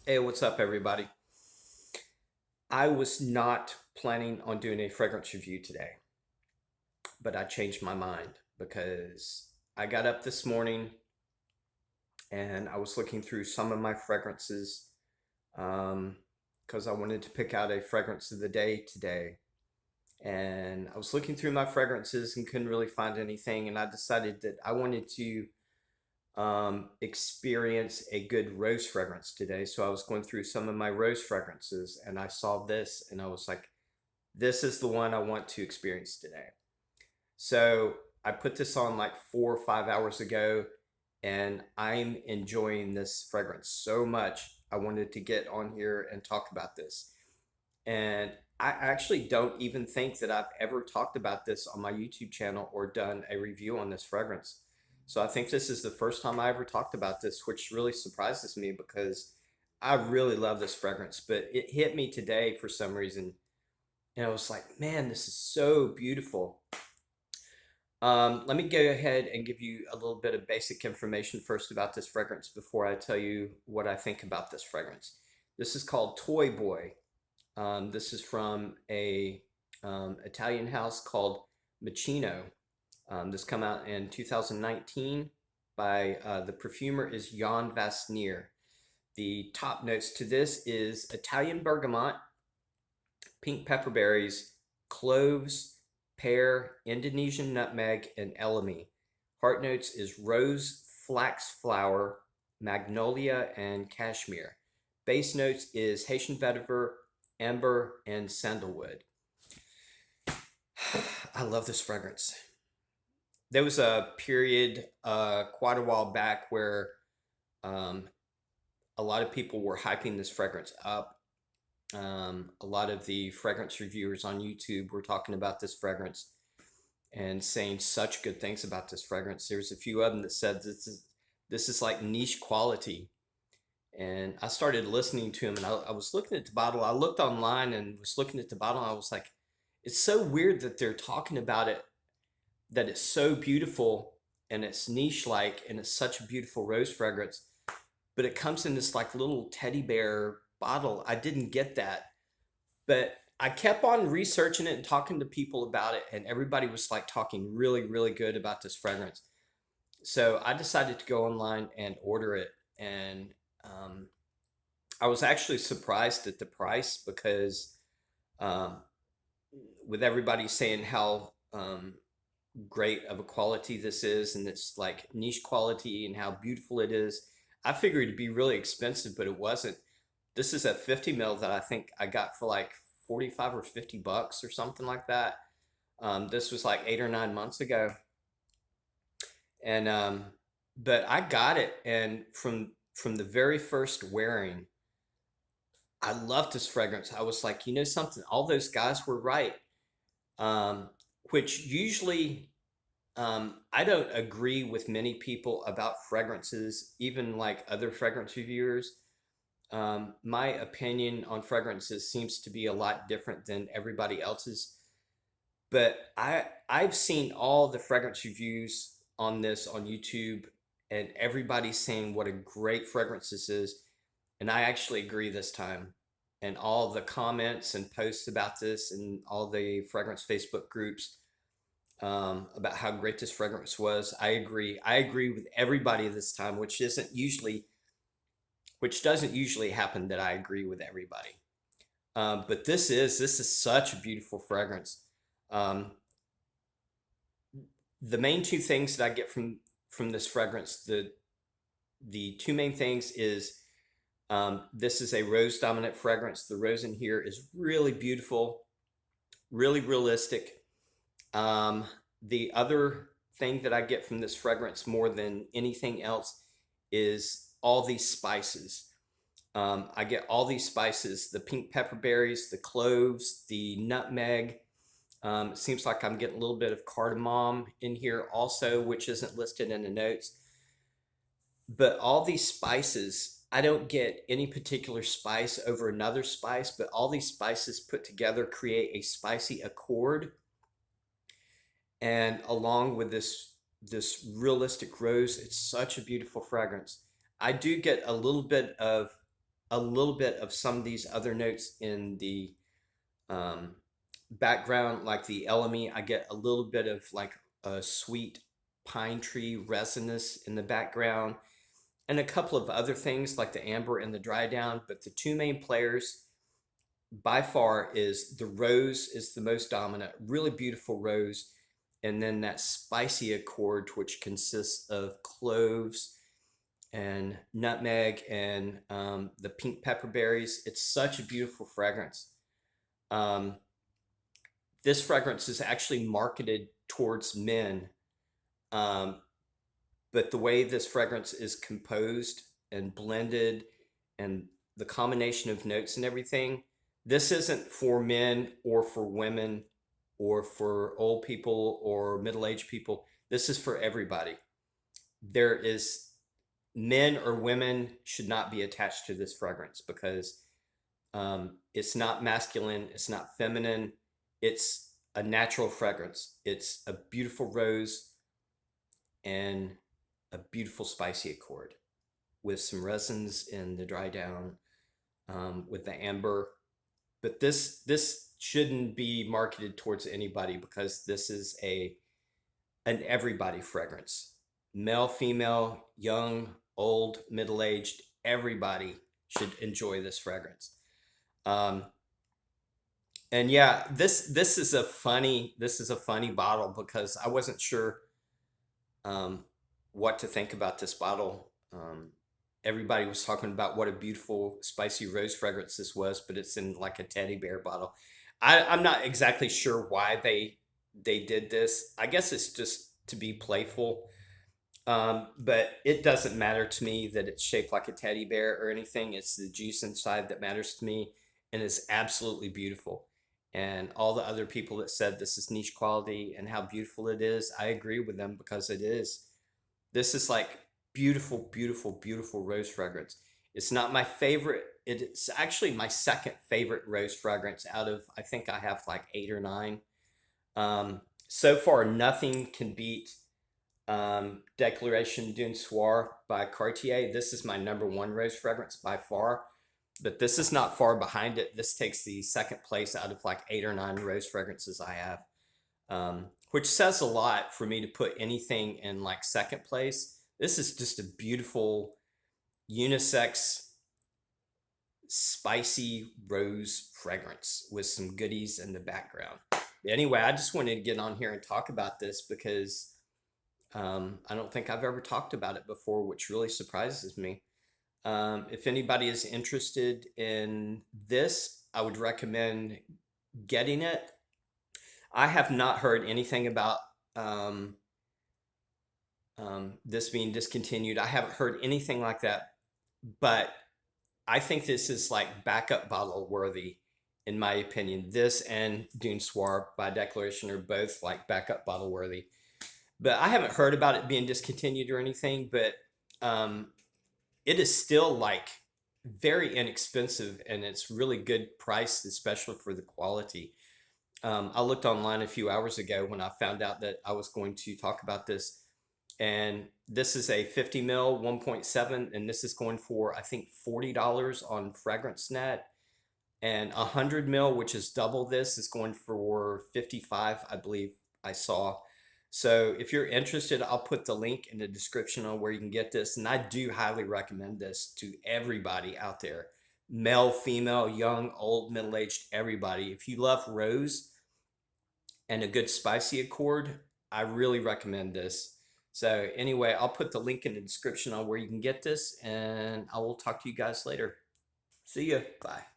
Hey, what's up, everybody? I was not planning on doing a fragrance review today, but I changed my mind because I got up this morning and I was looking through some of my fragrances because I wanted to pick out a fragrance of the day today. And I was looking through my fragrances and couldn't really find anything. And I decided that I wanted to experience a good rose fragrance today. So I was going through some of my rose fragrances and I saw this and I was like, this is the one I want to experience today. So I put this on like 4 or 5 hours ago and I'm enjoying this fragrance so much. I wanted to get on here and talk about this. And I actually don't even think that I've ever talked about this on my YouTube channel or done a review on this fragrance. So I think this is the first time I ever talked about this, which really surprises me because I really love this fragrance, but it hit me today for some reason. And I was like, man, this is so beautiful. Let me go ahead and give you a little bit of basic information first about this fragrance before I tell you what I think about this fragrance. This is called Toy Boy. This is from a Italian house called Moschino. This come out in 2019 by the perfumer is Jan Vasnier. The top notes to this is Italian bergamot, pink pepperberries, cloves, pear, Indonesian nutmeg, and elemi. Heart notes is rose, flax flower, magnolia, and cashmere. Base notes is Haitian vetiver, amber, and sandalwood. I love this fragrance. There was a period quite a while back where um, a lot of people were hyping this fragrance up. A lot of the fragrance reviewers on YouTube were talking about this fragrance and saying such good things about this fragrance. There's a few of them that said this is like niche quality. And I started listening to him, and I was looking at the bottle. I looked online and was looking at the bottle. And I was like, it's so weird that they're talking about it, that it's so beautiful and it's niche like, and it's such a beautiful rose fragrance. But it comes in this like little teddy bear bottle. I didn't get that. But I kept on researching it and talking to people about it, and everybody was like talking really, really good about this fragrance. So I decided to go online and order it. And I was actually surprised at the price because um, with everybody saying how great of a quality this is, and it's like niche quality and how beautiful it is, I figured it'd be really expensive, but it wasn't. This is a 50 mil that I think I got for like 45 or $50 or something like that. This was like 8 or 9 months ago, and but I got it, and from the very first wearing, I loved this fragrance. I was like, you know something, all those guys were right. Um, which usually I don't agree with many people about fragrances, even like other fragrance reviewers. My opinion on fragrances seems to be a lot different than everybody else's. But I've seen all the fragrance reviews on this on YouTube, and everybody's saying what a great fragrance this is, and I actually agree this time. And all the comments and posts about this, and all the fragrance Facebook groups about how great this fragrance was, I agree. I agree with everybody this time, which doesn't usually happen that I agree with everybody. But this is such a beautiful fragrance. Um, the main two things that I get from this fragrance, the two main things is this is a rose dominant fragrance. The rose in here is really beautiful, really realistic. Um, the other thing that I get from this fragrance more than anything else is all these spices. I get all these spices, the pink pepper berries, the cloves, the nutmeg. It seems like I'm getting a little bit of cardamom in here also, which isn't listed in the notes. But all these spices, I don't get any particular spice over another spice, but all these spices put together create a spicy accord. And along with this realistic rose, it's such a beautiful fragrance. I do get a little bit of a little bit of some of these other notes in the um, background, like the LME. I get a little bit of like a sweet pine tree resinous in the background, and a couple of other things like the amber and the dry down. But the two main players by far is the rose is the most dominant, really beautiful rose, and then that spicy accord, which consists of cloves and nutmeg and the pink pepper berries. It's such a beautiful fragrance. Um, this fragrance is actually marketed towards men, um, but the way this fragrance is composed and blended and the combination of notes and everything, this isn't for men or for women or for old people or middle-aged people. This is for everybody. There is men or women should not be attached to this fragrance because it's not masculine, it's not feminine, it's a natural fragrance. It's a beautiful rose and a beautiful spicy accord with some resins in the dry down, with the amber. But this shouldn't be marketed towards anybody because this is an everybody fragrance. Male, female, young, old, middle-aged, everybody should enjoy this fragrance. Um, and yeah, this is a funny bottle because I wasn't sure um, what to think about this bottle. Everybody was talking about what a beautiful spicy rose fragrance this was, but it's in like a teddy bear bottle. I'm not exactly sure why they did this. I guess it's just to be playful. But it doesn't matter to me that it's shaped like a teddy bear or anything. It's the juice inside that matters to me, and it's absolutely beautiful. And all the other people that said this is niche quality and how beautiful it is, I agree with them because it is. This is like beautiful, beautiful, beautiful rose fragrance. It's not my favorite. It's actually my second favorite rose fragrance out of, I think I have like 8 or 9. So far, nothing can beat Declaration d'une Soir by Cartier. This is my number one rose fragrance by far, but this is not far behind it. This takes the second place out of like 8 or 9 rose fragrances I have, which says a lot for me to put anything in like second place. This is just a beautiful unisex spicy rose fragrance with some goodies in the background. Anyway, I just wanted to get on here and talk about this because I don't think I've ever talked about it before, which really surprises me. If anybody is interested in this, I would recommend getting it. I have not heard anything about um, this being discontinued. I haven't heard anything like that, but I think this is like backup bottle worthy, in my opinion. This and Dune Soir by Declaration are both like backup bottle worthy. But I haven't heard about it being discontinued or anything, but um, it is still like very inexpensive and it's really good price, especially for the quality. I looked online a few hours ago when I found out that I was going to talk about this, and this is a 50 mil 1.7, and this is going for I think $40 on FragranceNet, and 100 mil, which is double this, is going for 55, I believe I saw. So if you're interested, I'll put the link in the description on where you can get this. And I do highly recommend this to everybody out there. Male, female, young, old, middle-aged, everybody. If you love rose and a good spicy accord, I really recommend this. So anyway, I'll put the link in the description on where you can get this, and I will talk to you guys later. See ya. Bye.